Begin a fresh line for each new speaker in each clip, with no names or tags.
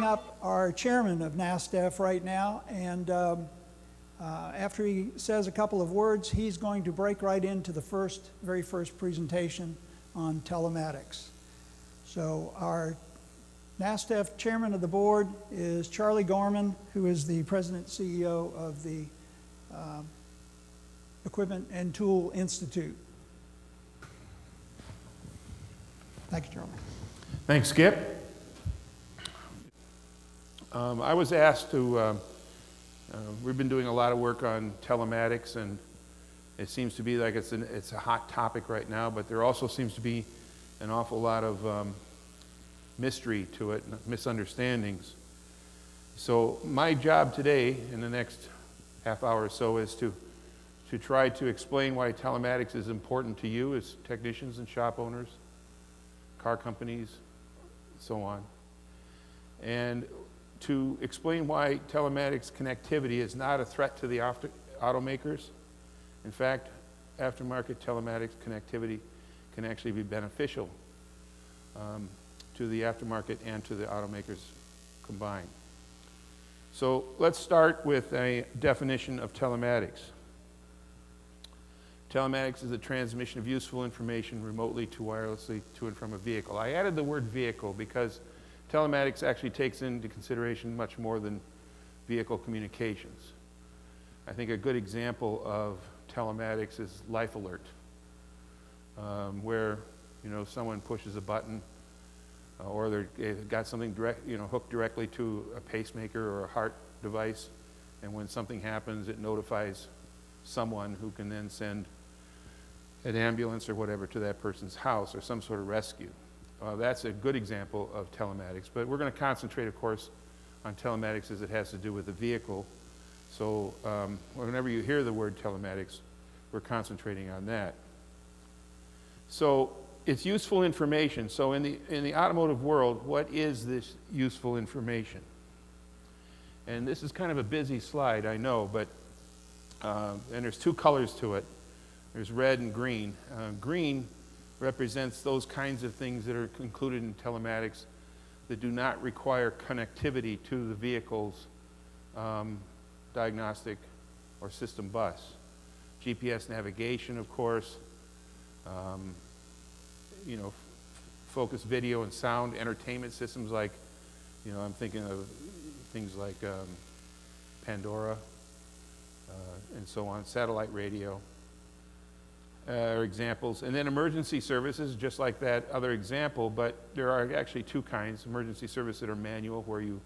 up our chairman of NASTF right now, and after he says a couple of words, he's going to break right into the very first presentation on telematics. So our NASTF chairman of the board is Charlie Gorman, who is the president and CEO of the Equipment and Tool Institute. Thank you, Charlie.
Thanks, Skip. I was asked to, we've been doing a lot of work on telematics, and it seems to be like it's a hot topic right now, but there also seems to be an awful lot of mystery to it, misunderstandings. So my job today, in the next half hour or so, is to try to explain why telematics is important to you as technicians and shop owners, car companies, so on. And to explain why telematics connectivity is not a threat to the automakers. In fact, aftermarket telematics connectivity can actually be beneficial to the aftermarket and to the automakers combined. So let's start with a definition of telematics. Telematics is the transmission of useful information remotely to wirelessly to and from a vehicle. I added the word vehicle because telematics actually takes into consideration much more than vehicle communications. I think a good example of telematics is Life Alert, where someone pushes a button or they've got something hooked directly to a pacemaker or a heart device, and when something happens, it notifies someone who can then send an ambulance or whatever to that person's house or some sort of rescue. That's a good example of telematics, but we're going to concentrate, of course, on telematics as it has to do with the vehicle. So whenever you hear the word telematics, we're concentrating on that. So it's useful information. So in the automotive world, what is this useful information? And this is kind of a busy slide, I know, but and there's two colors to it. There's red and green. Green represents those kinds of things that are included in telematics that do not require connectivity to the vehicle's diagnostic or system bus. GPS navigation, of course, focus video and sound, entertainment systems like, I'm thinking of things like Pandora and so on, satellite radio. Are examples. And then emergency services, just like that other example, but there are actually two kinds. Emergency services that are manual, where you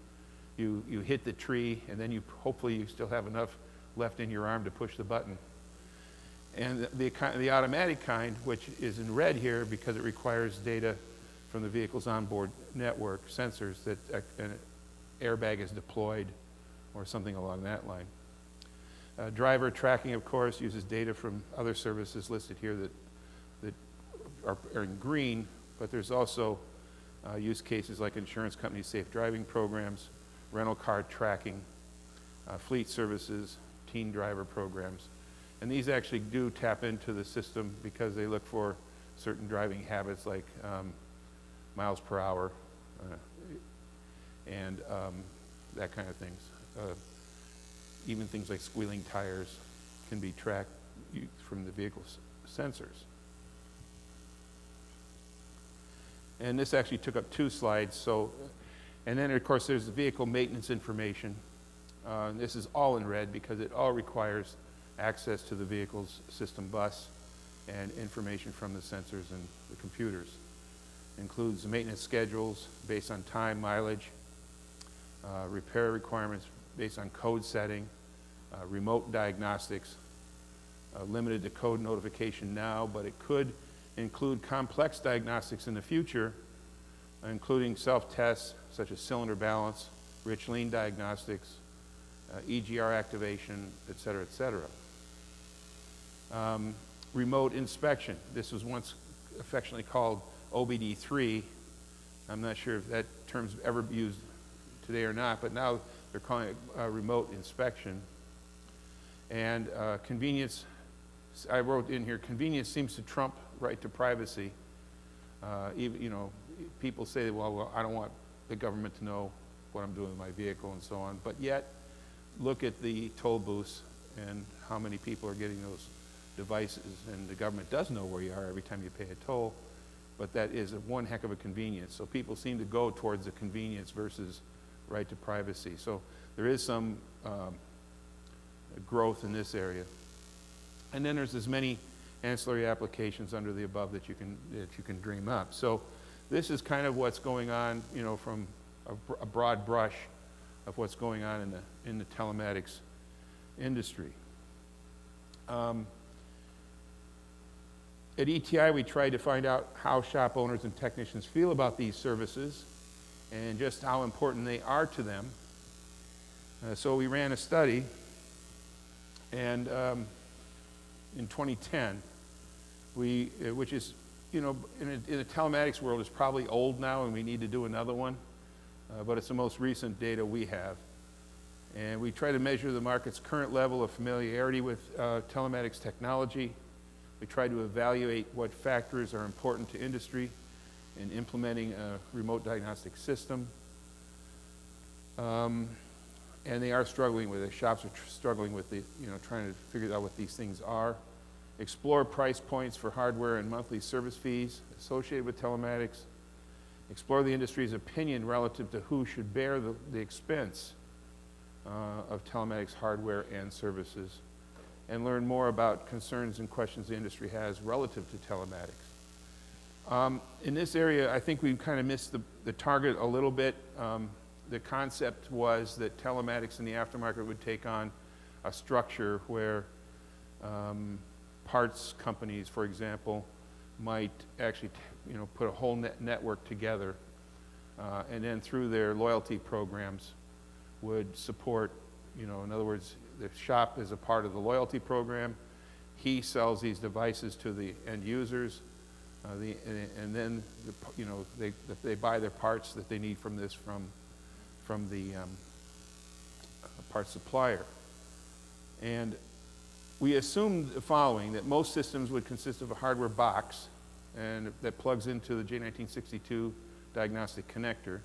hit the tree and then hopefully you still have enough left in your arm to push the button. And the automatic kind, which is in red here because it requires data from the vehicle's onboard network sensors that an airbag is deployed or something along that line. Driver tracking, of course, uses data from other services listed here that are in green, but there's also use cases like insurance companies' safe driving programs, rental car tracking, fleet services, teen driver programs. And these actually do tap into the system because they look for certain driving habits like miles per hour and that kind of things. Even things like squealing tires can be tracked from the vehicle's sensors. And this actually took up 2 slides. And then, of course, there's the vehicle maintenance information. This is all in red because it all requires access to the vehicle's system bus and information from the sensors and the computers. It includes maintenance schedules based on time, mileage, repair requirements based on code setting, remote diagnostics, limited to code notification now, but it could include complex diagnostics in the future, including self-tests such as cylinder balance, rich lean diagnostics, EGR activation, et cetera, et cetera. Remote inspection. This was once affectionately called OBD3. I'm not sure if that term's ever used today or not, but now they're calling it remote inspection. And convenience, I wrote in here, convenience seems to trump right to privacy. Even, people say, well, I don't want the government to know what I'm doing with my vehicle and so on. But yet, look at the toll booths and how many people are getting those devices. And the government does know where you are every time you pay a toll, but that is one heck of a convenience. So people seem to go towards the convenience versus right to privacy. So there is some growth in this area. And then there's as many ancillary applications under the above that you can dream up. So this is kind of what's going on, you know, from a broad brush of what's going on in the telematics industry. At ETI, we tried to find out how shop owners and technicians feel about these services and just how important they are to them. So we ran a study, and in 2010, which is, you know, in the telematics world is probably old now, and we need to do another one, but it's the most recent data we have. And we try to measure the market's current level of familiarity with telematics technology. We try to evaluate what factors are important to industry in implementing a remote diagnostic system. And they are struggling with it. Shops are struggling with the, you know, trying to figure out what these things are. Explore price points for hardware and monthly service fees associated with telematics. Explore the industry's opinion relative to who should bear the expense of telematics hardware and services, and learn more about concerns and questions the industry has relative to telematics. In this area, I think we've kind of missed the target a little bit. The concept was that telematics in the aftermarket would take on a structure where parts companies, for example, might actually put a whole network together, and then through their loyalty programs would support, in other words, the shop is a part of the loyalty program. He sells these devices to the end users, and then they buy their parts that they need from the parts supplier. And we assumed the following, that most systems would consist of a hardware box and that plugs into the J1962 diagnostic connector,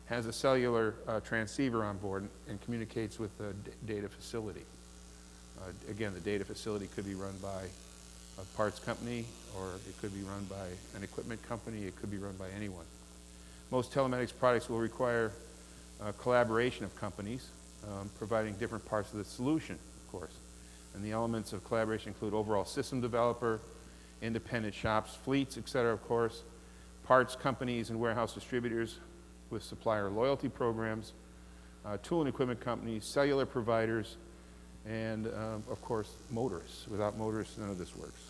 has a cellular transceiver on board and communicates with the data facility. Again, the data facility could be run by a parts company, or it could be run by an equipment company, it could be run by anyone. Most telematics products will require collaboration of companies, providing different parts of the solution, of course. And the elements of collaboration include overall system developer, independent shops, fleets, et cetera, of course, parts companies and warehouse distributors with supplier loyalty programs, tool and equipment companies, cellular providers, and of course, motorists. Without motorists, none of this works.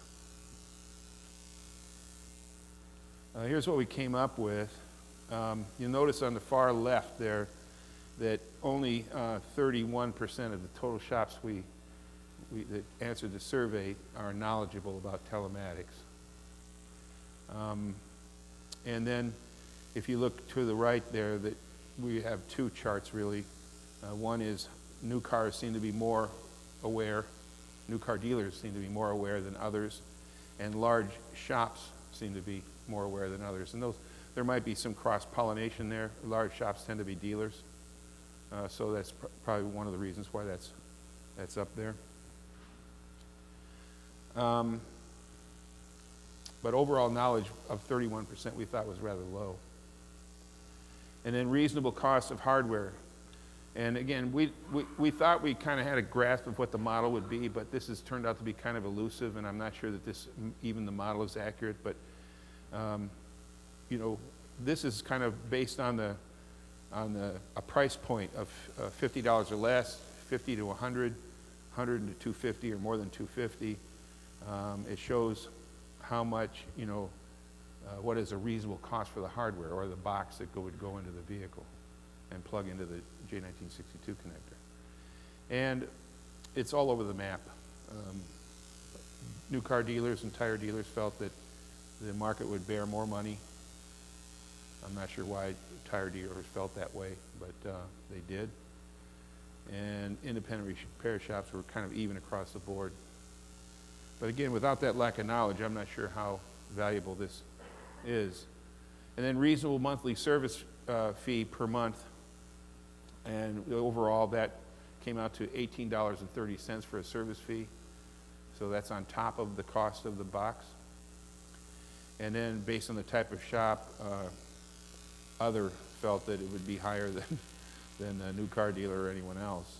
Here's what we came up with. You'll notice on the far left there that only 31% of the total shops that answered the survey are knowledgeable about telematics. And then if you look to the right there, that we have two charts really. One is new cars seem to be more aware, new car dealers seem to be more aware than others, and large shops seem to be more aware than others. And there might be some cross-pollination there. Large shops tend to be dealers, so that's probably one of the reasons why that's up there. But overall knowledge of 31% we thought was rather low. And then reasonable cost of hardware. And again, we thought we kind of had a grasp of what the model would be, but this has turned out to be kind of elusive, and I'm not sure that even the model is accurate, but this is kind of based on a price point of $50 or less, 50 to 100, 100 to 250 or more than 250. It shows how much, what is a reasonable cost for the hardware or the box that would go into the vehicle and plug into the J1962 connector. And it's all over the map. New car dealers and tire dealers felt that the market would bear more money. I'm not sure why tire dealers felt that way, but they did. And independent repair shops were kind of even across the board. But again, without that lack of knowledge, I'm not sure how valuable this is. And then reasonable monthly service fee per month And overall, that came out to $18.30 for a service fee. So that's on top of the cost of the box. And then based on the type of shop, other felt that it would be higher than a new car dealer or anyone else.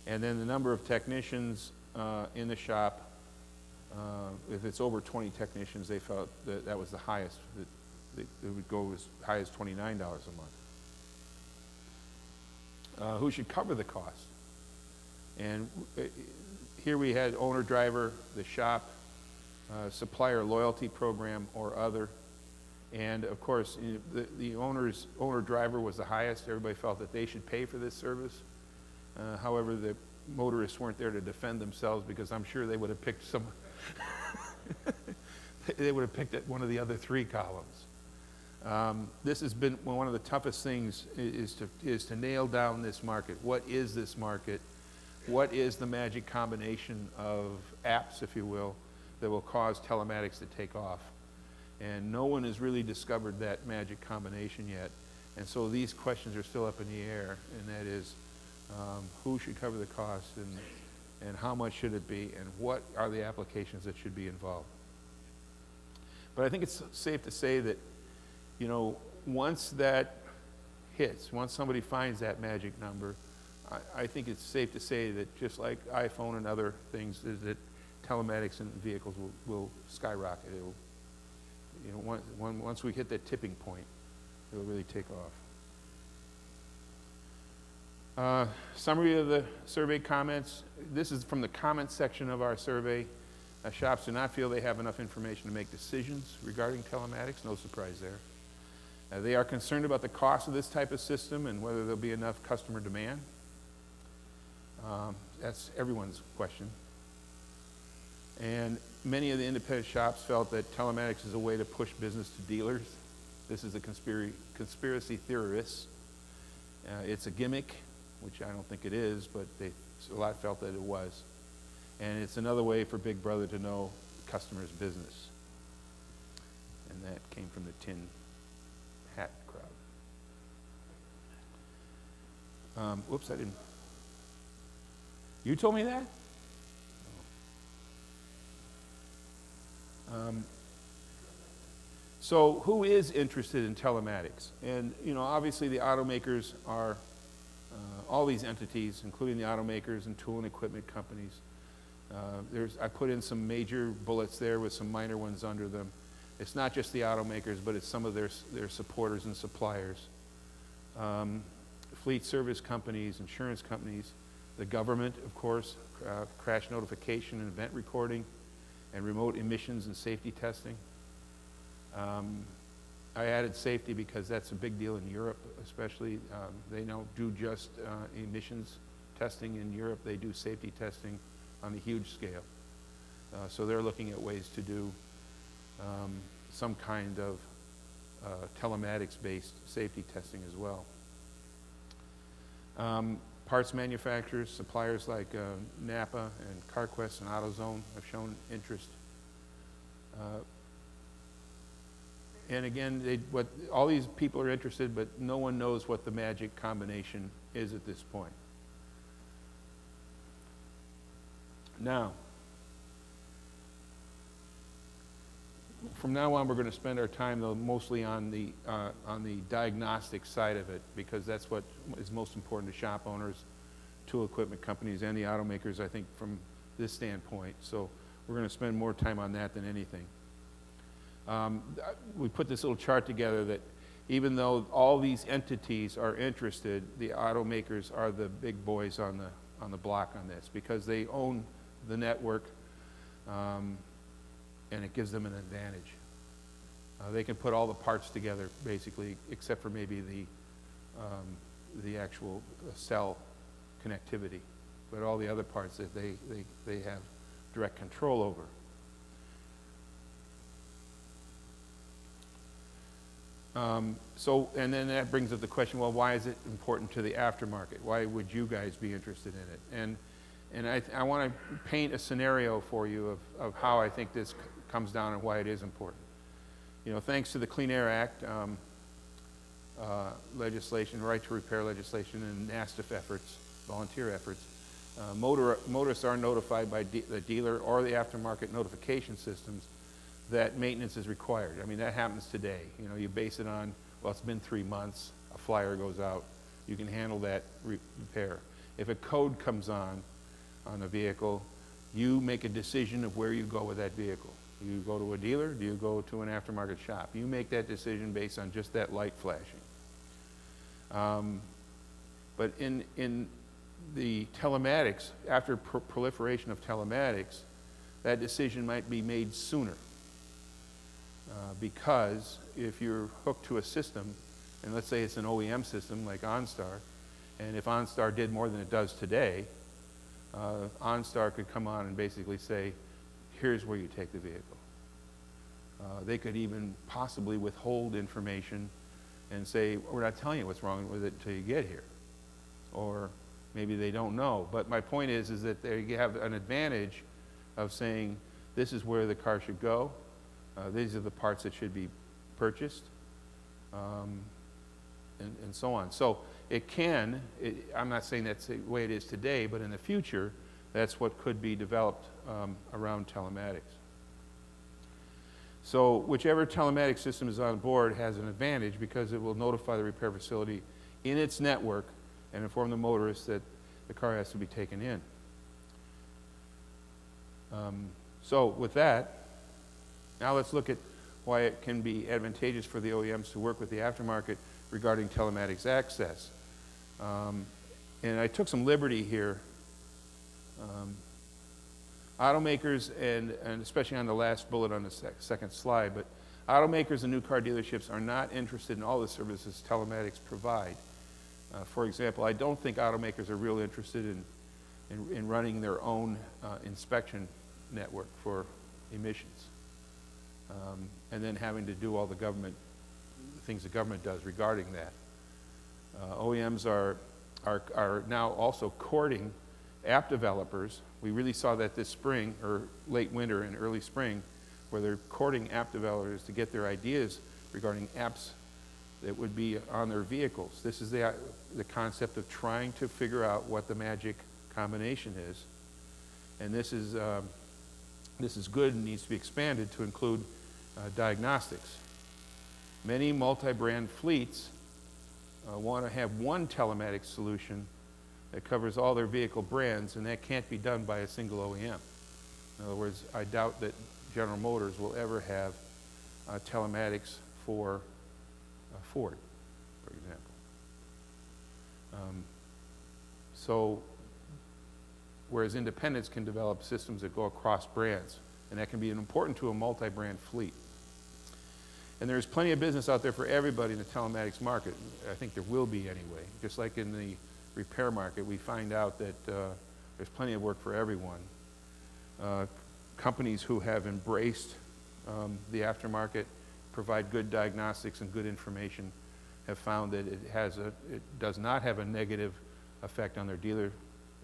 And then the number of technicians in the shop, if it's over 20 technicians, they felt that that was the highest, that it would go as high as $29 a month. Who should cover the cost? And here we had owner driver, the shop, supplier loyalty program or other. And of course, the owner driver was the highest. Everybody felt that they should pay for this service. However, the motorists weren't there to defend themselves, because I'm sure they would have picked some, they would have picked at one of the other three columns. This has been one of the toughest things, is to nail down this market. What is this market? What is the magic combination of apps, if you will, that will cause telematics to take off? And no one has really discovered that magic combination yet. And so these questions are still up in the air, and that is, who should cover the cost, and how much should it be, and what are the applications that should be involved? But I think it's safe to say that, you know, once that hits, once somebody finds that magic number, I think it's safe to say that just like iPhone and other things, that telematics in vehicles will skyrocket. It'll, you know, once we hit that tipping point, it'll really take off. Summary of the survey comments. This is from the comments section of our survey. Shops do not feel they have enough information to make decisions regarding telematics. No surprise there. They are concerned about the cost of this type of system and whether there'll be enough customer demand. That's everyone's question. And many of the independent shops felt that telematics is a way to push business to dealers. This is a conspiracy theorists. It's a gimmick, which I don't think it is, but a lot felt that it was. And it's another way for Big Brother to know the customer's business. And that came from the tin hat crowd. Whoops, I didn't. You told me that? So who is interested in telematics? And, you know, obviously the automakers are, all these entities, including the automakers and tool and equipment companies. I put in some major bullets there with some minor ones under them. It's not just the automakers, but it's some of their supporters and suppliers. Fleet service companies, insurance companies, the government, of course, crash notification and event recording, and remote emissions and safety testing. I added safety because that's a big deal in Europe, especially. They don't do just emissions testing in Europe. They do safety testing on a huge scale. So they're looking at ways to do some kind of telematics-based safety testing as well. Parts manufacturers, suppliers like Napa and CarQuest and AutoZone have shown interest. And again, all these people are interested, but no one knows what the magic combination is at this point. Now, from now on, we're going to spend our time, though, mostly on the diagnostic side of it, because that's what is most important to shop owners, tool equipment companies, and the automakers, I think, from this standpoint. So we're going to spend more time on that than anything. We put this little chart together that even though all these entities are interested, the automakers are the big boys on the block on this, because they own the network, and it gives them an advantage. They can put all the parts together, basically, except for maybe the actual cell connectivity, but all the other parts that they have direct control over. And then that brings up the question, well, why is it important to the aftermarket? Why would you guys be interested in it? And I want to paint a scenario for you of how I think this comes down and why it is important. You know, thanks to the Clean Air Act, legislation, right to repair legislation, and NASTF efforts, volunteer efforts, motorists are notified by the dealer or the aftermarket notification systems that maintenance is required. I mean, that happens today. You know, you base it on, well, it's been 3 months, a flyer goes out, you can handle that repair. If a code comes on a vehicle, you make a decision of where you go with that vehicle. Do you go to a dealer? Do you go to an aftermarket shop? You make that decision based on just that light flashing. But in the telematics, after proliferation of telematics, that decision might be made sooner. Because if you're hooked to a system, and let's say it's an OEM system like OnStar, and if OnStar did more than it does today, OnStar could come on and basically say, here's where you take the vehicle. They could even possibly withhold information and say, we're not telling you what's wrong with it until you get here. Or maybe they don't know. But my point is that they have an advantage of saying, this is where the car should go. These are the parts that should be purchased, and so on. So it can, I'm not saying that's the way it is today, but in the future, that's what could be developed around telematics. So whichever telematics system is on board has an advantage because it will notify the repair facility in its network and inform the motorist that the car has to be taken in. So with that, now let's look at why it can be advantageous for the OEMs to work with the aftermarket regarding telematics access. And I took some liberty here. Automakers, and especially on the last bullet on the second slide, but automakers and new car dealerships are not interested in all the services telematics provide. For example, I don't think automakers are really interested in running their own inspection network for emissions. And then having to do all the things the government does regarding that. OEMs are now also courting app developers. We really saw that this spring, or late winter and early spring, where they're courting app developers to get their ideas regarding apps that would be on their vehicles. This is the concept of trying to figure out what the magic combination is. And this is good and needs to be expanded to include diagnostics. Many multi-brand fleets want to have one telematics solution that covers all their vehicle brands, and that can't be done by a single OEM. In other words, I doubt that General Motors will ever have telematics for Ford, for example. So, whereas independents can develop systems that go across brands, and that can be important to a multi-brand fleet. And there's plenty of business out there for everybody in the telematics market. I think there will be anyway. Just like in the repair market, we find out that there's plenty of work for everyone. Companies who have embraced the aftermarket, provide good diagnostics and good information, have found that it does not have a negative effect on their dealer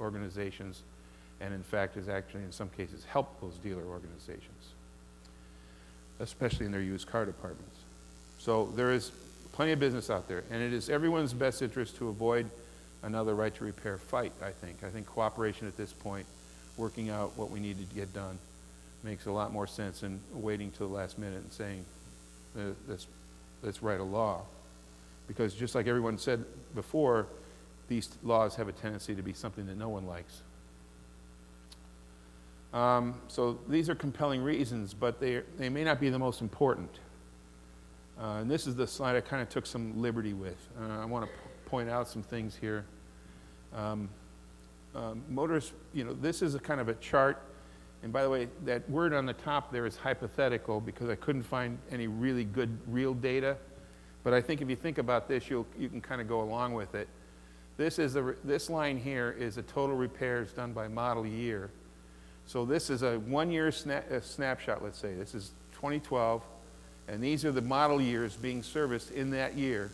organizations, and in fact has actually in some cases helped those dealer organizations, especially in their used car departments. So there is plenty of business out there, and it is everyone's best interest to avoid another right to repair fight, I think. I think cooperation at this point, working out what we need to get done, makes a lot more sense than waiting till the last minute and saying, let's write a law. Because just like everyone said before, these laws have a tendency to be something that no one likes. So these are compelling reasons, but they may not be the most important. And this is the slide I kind of took some liberty with. I want to point out some things here. Motors, this is a kind of a chart. And by the way, that word on the top there is hypothetical because I couldn't find any really good real data. But I think if you think about this, you can kind of go along with it. This line here is a total repairs done by model year. So this is a one-year snapshot, let's say. This is 2012, and these are the model years being serviced in that year.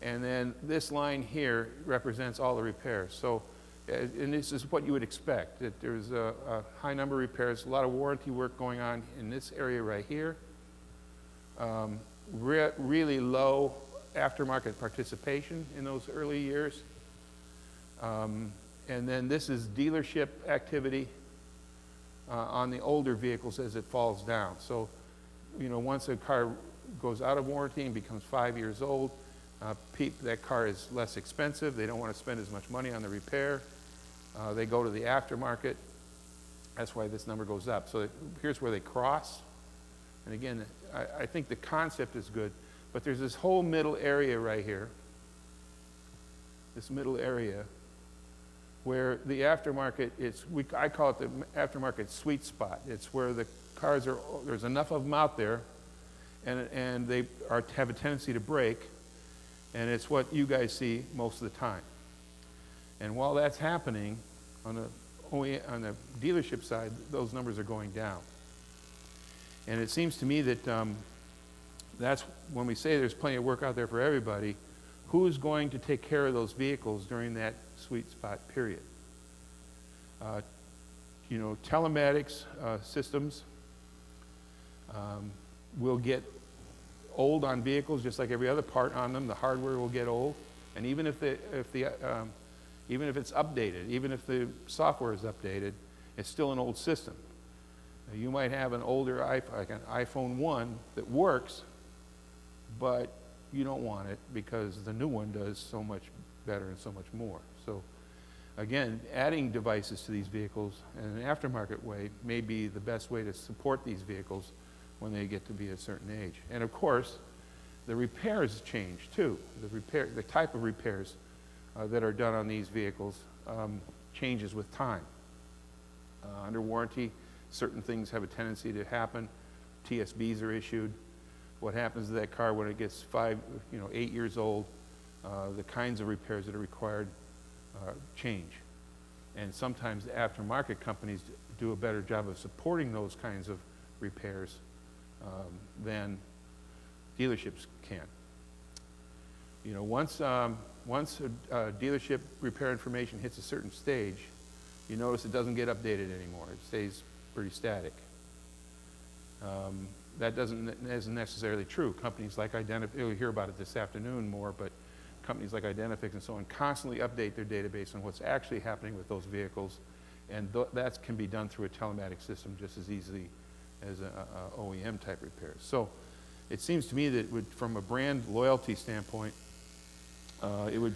And then this line here represents all the repairs. So, and this is what you would expect, that there's a high number of repairs, a lot of warranty work going on in this area right here. Really low aftermarket participation in those early years. And then this is dealership activity on the older vehicles as it falls down. So, you know, once a car goes out of warranty and becomes 5 years old, that car is less expensive. They don't want to spend as much money on the repair. They go to the aftermarket. That's why this number goes up. So here's where they cross. And again, I think the concept is good, but there's this whole middle area right here, this middle area, where the aftermarket I call it the aftermarket sweet spot. It's where the cars there's enough of them out there, and they have a tendency to break, and it's what you guys see most of the time. And while that's happening, on the dealership side, those numbers are going down. And it seems to me that that's when we say there's plenty of work out there for everybody, who's going to take care of those vehicles during that sweet spot period? You know, telematics systems will get old on vehicles just like every other part on them. The hardware will get old, and even if it's updated, even if the software is updated, it's still an old system. Now, you might have an older iPhone, like an iPhone 1 that works, but you don't want it because the new one does so much better and so much more. So again, adding devices to these vehicles in an aftermarket way may be the best way to support these vehicles when they get to be a certain age. And of course, the repairs change too. The type of repairs that are done on these vehicles changes with time. Under warranty, certain things have a tendency to happen. TSBs are issued. What happens to that car when it gets 8 years old, the kinds of repairs that are required change. And sometimes the aftermarket companies do a better job of supporting those kinds of repairs than dealerships can. You know, once a dealership repair information hits a certain stage, you notice it doesn't get updated anymore. It stays pretty static. That isn't necessarily true. Companies like you'll hear about it this afternoon more, but companies like Identifix and so on constantly update their database on what's actually happening with those vehicles, and that can be done through a telematics system just as easily as a OEM type repairs. So it seems to me that from a brand loyalty standpoint, it would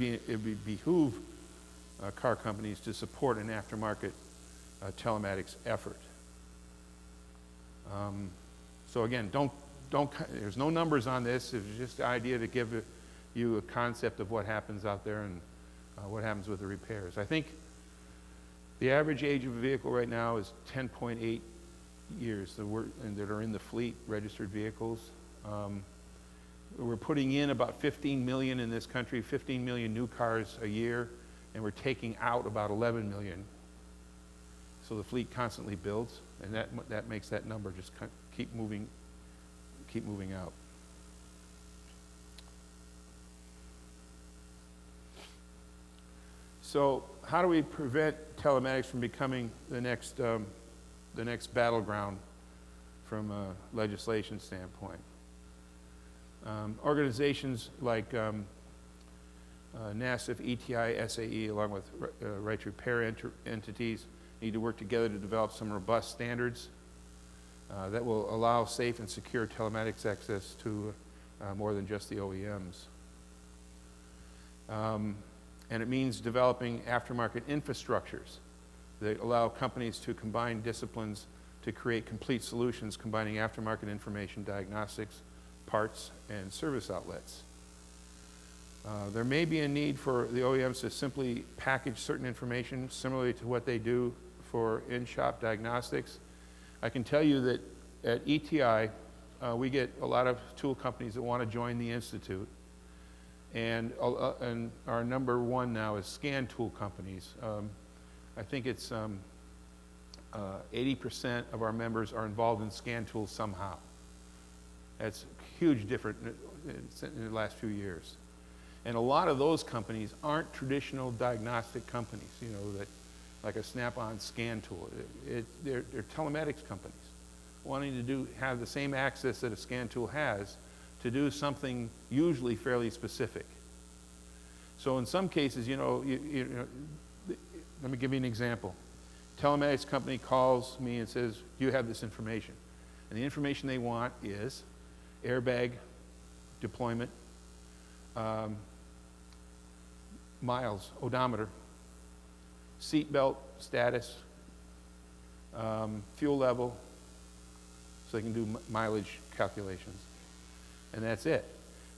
behoove car companies to support an aftermarket telematics effort. So again, there's no numbers on this. It's just the idea to give you a concept of what happens out there and what happens with the repairs. I think the average age of a vehicle right now is 10.8 years that are in the fleet, registered vehicles. We're putting in about 15 million in this country, 15 million new cars a year, and we're taking out about 11 million. So the fleet constantly builds, and that makes that number just keep moving out. So how do we prevent telematics from becoming the next battleground from a legislation standpoint? Organizations like NASTF, ETI, SAE, along with right to repair entities, need to work together to develop some robust standards that will allow safe and secure telematics access to more than just the OEMs. And it means developing aftermarket infrastructures that allow companies to combine disciplines to create complete solutions combining aftermarket information, diagnostics, parts, and service outlets. There may be a need for the OEMs to simply package certain information similarly to what they do for in-shop diagnostics. I can tell you that at ETI, we get a lot of tool companies that want to join the Institute. And our number one now is scan tool companies. I think it's 80% of our members are involved in scan tools somehow. That's huge difference in the last few years. And a lot of those companies aren't traditional diagnostic companies, you know, that like a Snap-on scan tool. They're telematics companies wanting to have the same access that a scan tool has to do something usually fairly specific. So in some cases, you know, let me give you an example. Telematics company calls me and says, you have this information. And the information they want is airbag deployment, miles, odometer, seat belt status, fuel level, so they can do mileage calculations. And that's it.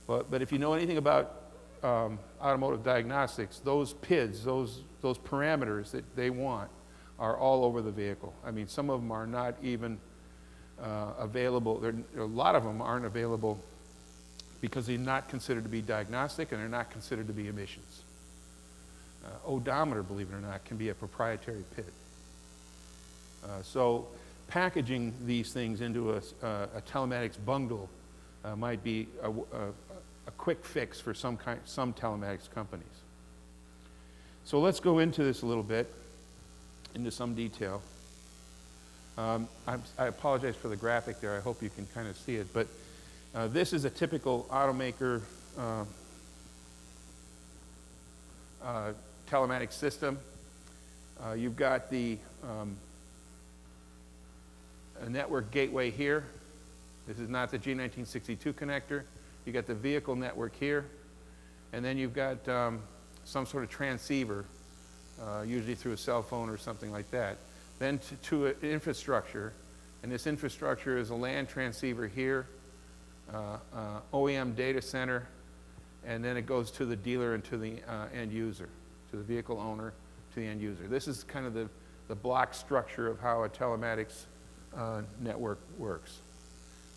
But if you know anything about automotive diagnostics, those PIDs, those parameters that they want are all over the vehicle. I mean, some of them are not even available. A lot of them aren't available because they're not considered to be diagnostic and they're not considered to be emissions. Odometer, believe it or not, can be a proprietary PID. So packaging these things into a telematics bundle might be a quick fix for some telematics companies. So let's go into this a little bit, into some detail. I apologize for the graphic there. I hope you can kind of see it. But this is a typical automaker telematics system. You've got the a network gateway here. This is not the G1962 connector. You got the vehicle network here, and then you've got some sort of transceiver, usually through a cell phone or something like that. Then to an infrastructure, and this infrastructure is a LAN transceiver here, OEM data center, and then it goes to the dealer and to the end user, to the vehicle owner, to the end user. This is kind of the block structure of how a telematics network works.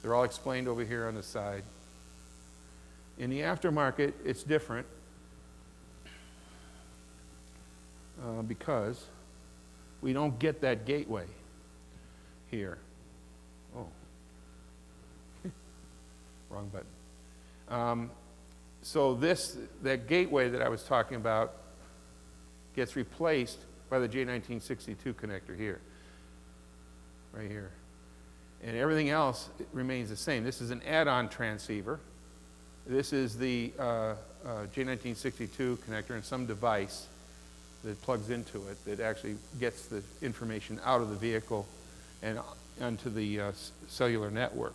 They're all explained over here on the side. In the aftermarket, it's different because we don't get that gateway here. Oh, wrong button. So that gateway that I was talking about gets replaced by the J1962 connector here, right here. And everything else remains the same. This is an add-on transceiver. This is the J1962 connector and some device that plugs into it that actually gets the information out of the vehicle and onto the cellular network.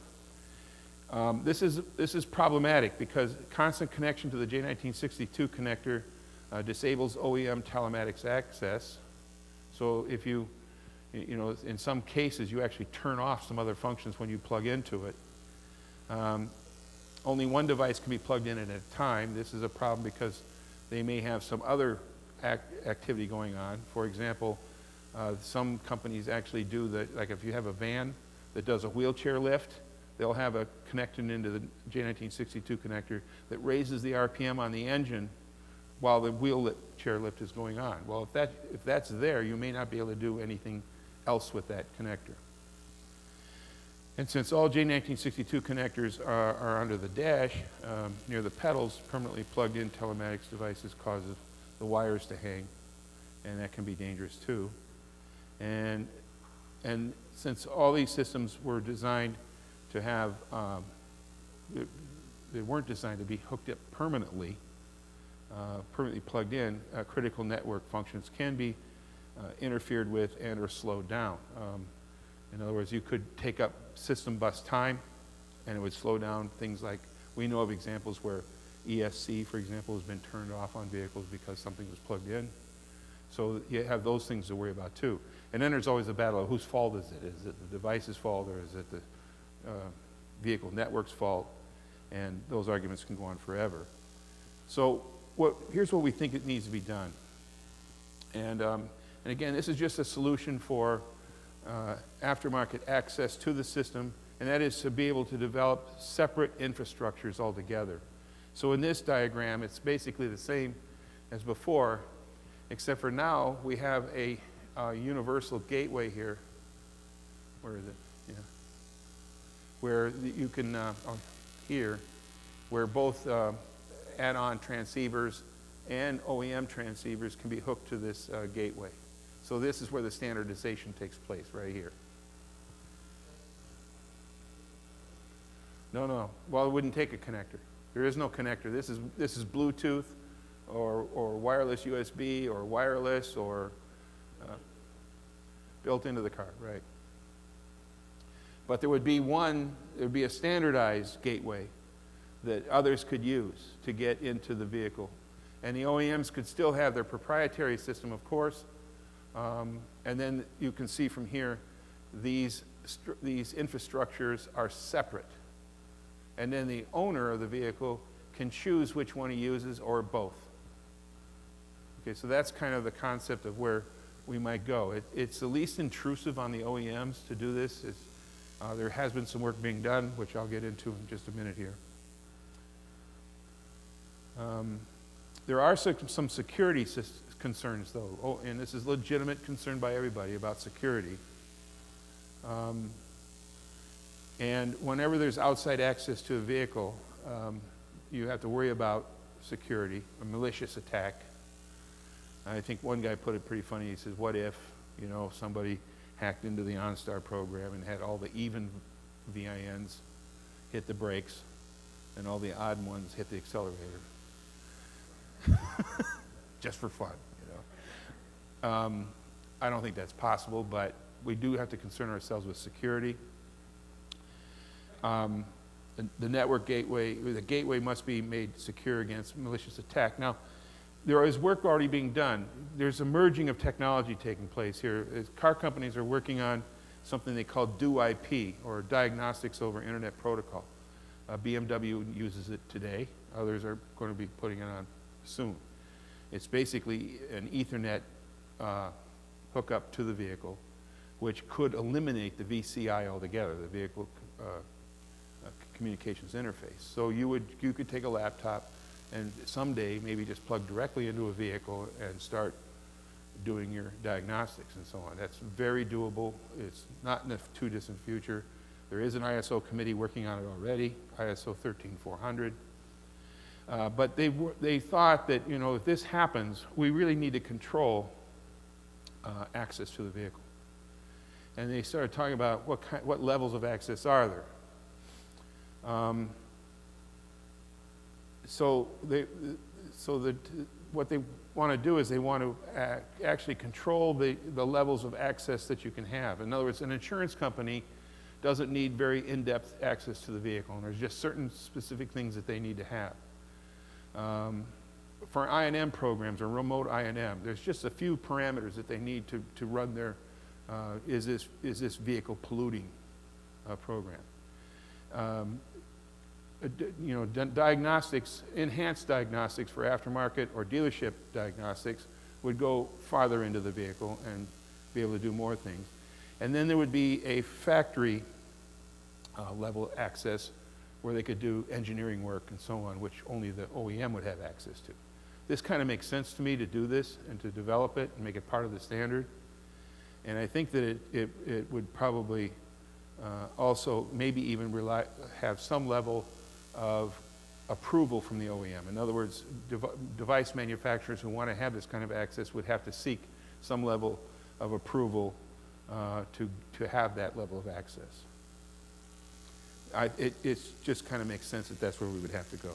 This is problematic because constant connection to the J1962 connector disables OEM telematics access. So if you know, in some cases, you actually turn off some other functions when you plug into it. Only one device can be plugged in at a time. This is a problem because they may have some other activity going on. For example, some companies actually do that, like if you have a van that does a wheelchair lift, they'll have a connection into the J1962 connector that raises the RPM on the engine while the wheelchair lift is going on. Well, if that's there, you may not be able to do anything else with that connector. And since all J1962 connectors are under the dash, near the pedals, permanently plugged in telematics devices causes the wires to hang, and that can be dangerous too. And since all these systems were designed to have, they weren't designed to be hooked up permanently plugged in, critical network functions can be interfered with and or slowed down. In other words, you could take up system bus time and it would slow down things like, we know of examples where ESC, for example, has been turned off on vehicles because something was plugged in. So you have those things to worry about too. And then there's always the battle of whose fault is it? Is it the device's fault or is it the vehicle network's fault? And those arguments can go on forever. So here's what we think it needs to be done. And again, this is just a solution for aftermarket access to the system, and that is to be able to develop separate infrastructures altogether. So in this diagram, it's basically the same as before, except for now we have a universal gateway here. Where is it? Yeah. Where you can, here, where both add-on transceivers and OEM transceivers can be hooked to this gateway. So this is where the standardization takes place, right here. No, no. Well, it wouldn't take a connector. There is no connector. This is Bluetooth or wireless USB or wireless or built into the car, right? But there would be a standardized gateway that others could use to get into the vehicle. And the OEMs could still have their proprietary system, of course. And then you can see from here, these infrastructures are separate. And then the owner of the vehicle can choose which one he uses or both. Okay, so that's kind of the concept of where we might go. It's the least intrusive on the OEMs to do this. There has been some work being done, which I'll get into in just a minute here. There are some security concerns, though, and this is legitimate concern by everybody about security. And whenever there's outside access to a vehicle, you have to worry about security, a malicious attack. I think one guy put it pretty funny. He says, what if, somebody hacked into the OnStar program and had all the even VINs hit the brakes and all the odd ones hit the accelerator? Just for fun, I don't think that's possible, but we do have to concern ourselves with security. The network gateway, the gateway must be made secure against malicious attack. Now, there is work already being done. There's a merging of technology taking place here. Car companies are working on something they call DUIP, or Diagnostics over Internet Protocol. BMW uses it today. Others are going to be putting it on soon. It's basically an Ethernet hookup to the vehicle, which could eliminate the VCI altogether, the vehicle communications interface. So you could take a laptop and someday maybe just plug directly into a vehicle and start doing your diagnostics and so on. That's very doable. It's not in the too distant future. There is an ISO committee working on it already, ISO 13400. But they thought that, if this happens, we really need to control access to the vehicle. And they started talking about what levels of access are there. What they want to do is they want to actually control the levels of access that you can have. In other words, an insurance company doesn't need very in-depth access to the vehicle, and there's just certain specific things that they need to have. For I&M programs or remote I&M, there's just a few parameters that they need to run their is this vehicle polluting program. Diagnostics, enhanced diagnostics for aftermarket or dealership diagnostics would go farther into the vehicle and be able to do more things. And then there would be a factory level access where they could do engineering work and so on, which only the OEM would have access to. This kind of makes sense to me to do this and to develop it and make it part of the standard. And I think that it would probably also maybe even have some level of approval from the OEM. In other words, device manufacturers who want to have this kind of access would have to seek some level of approval to have that level of access. It just kind of makes sense that that's where we would have to go.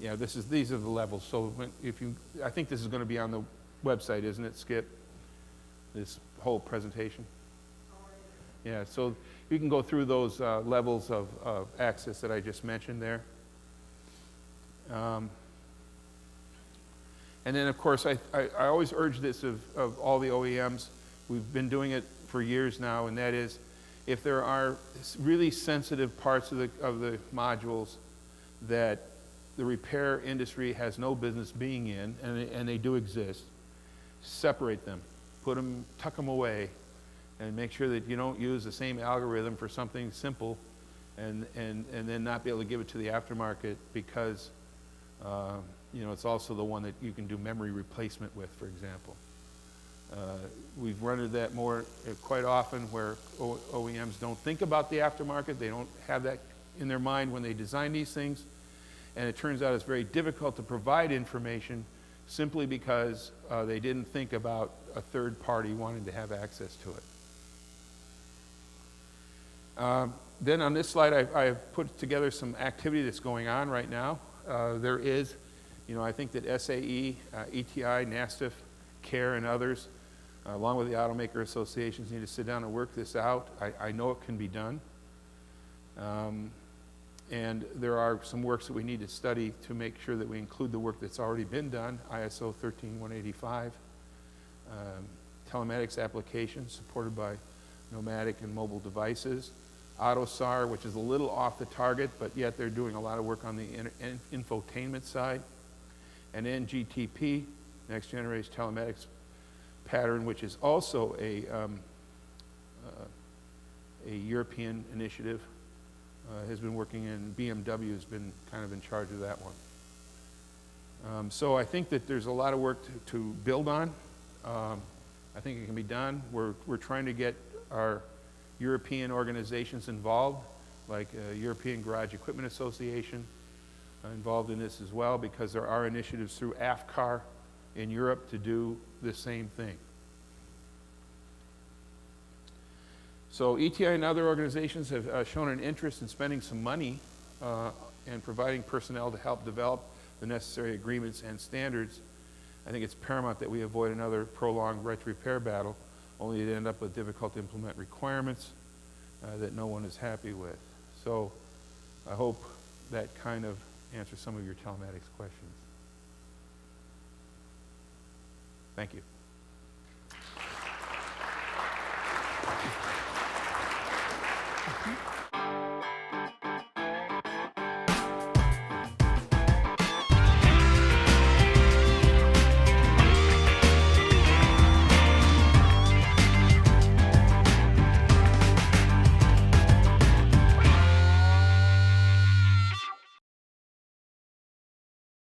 Yeah, these are the levels. So I think this is going to be on the website, isn't it, Skip? This whole presentation. Yeah, so you can go through those levels of access that I just mentioned there. And then, of course, I always urge this of all the OEMs. We've been doing it for years now, and that is, if there are really sensitive parts of the modules that the repair industry has no business being in, and they do exist, separate them, tuck them away, and make sure that you don't use the same algorithm for something simple, and then not be able to give it to the aftermarket because it's also the one that you can do memory replacement with, for example. We've run into that quite often where OEMs don't think about the aftermarket. They don't have that in their mind when they design these things. And it turns out it's very difficult to provide information simply because they didn't think about a third party wanting to have access to it. Then on this slide, I've put together some activity that's going on right now. There is, I think that SAE, ETI, NASTF, CARE, and others, along with the automaker associations, need to sit down and work this out. I know it can be done. And there are some works that we need to study to make sure that we include the work that's already been done, ISO 13185, telematics applications supported by nomadic and mobile devices, AutoSAR, which is a little off the target, but yet they're doing a lot of work on the infotainment side, and NGTP, Next Generation Telematics Pattern, which is also a European initiative, has been working in, BMW has been kind of in charge of that one. So I think that there's a lot of work to build on. I think it can be done. We're trying to get our European organizations involved, like European Garage Equipment Association, involved in this as well, because there are initiatives through AFCAR in Europe to do the same thing. So ETI and other organizations have shown an interest in spending some money and providing personnel to help develop the necessary agreements and standards. I think it's paramount that we avoid another prolonged right to repair battle, only to end up with difficult to implement requirements that no one is happy with. So I hope that kind of answers some of your telematics questions. Thank you.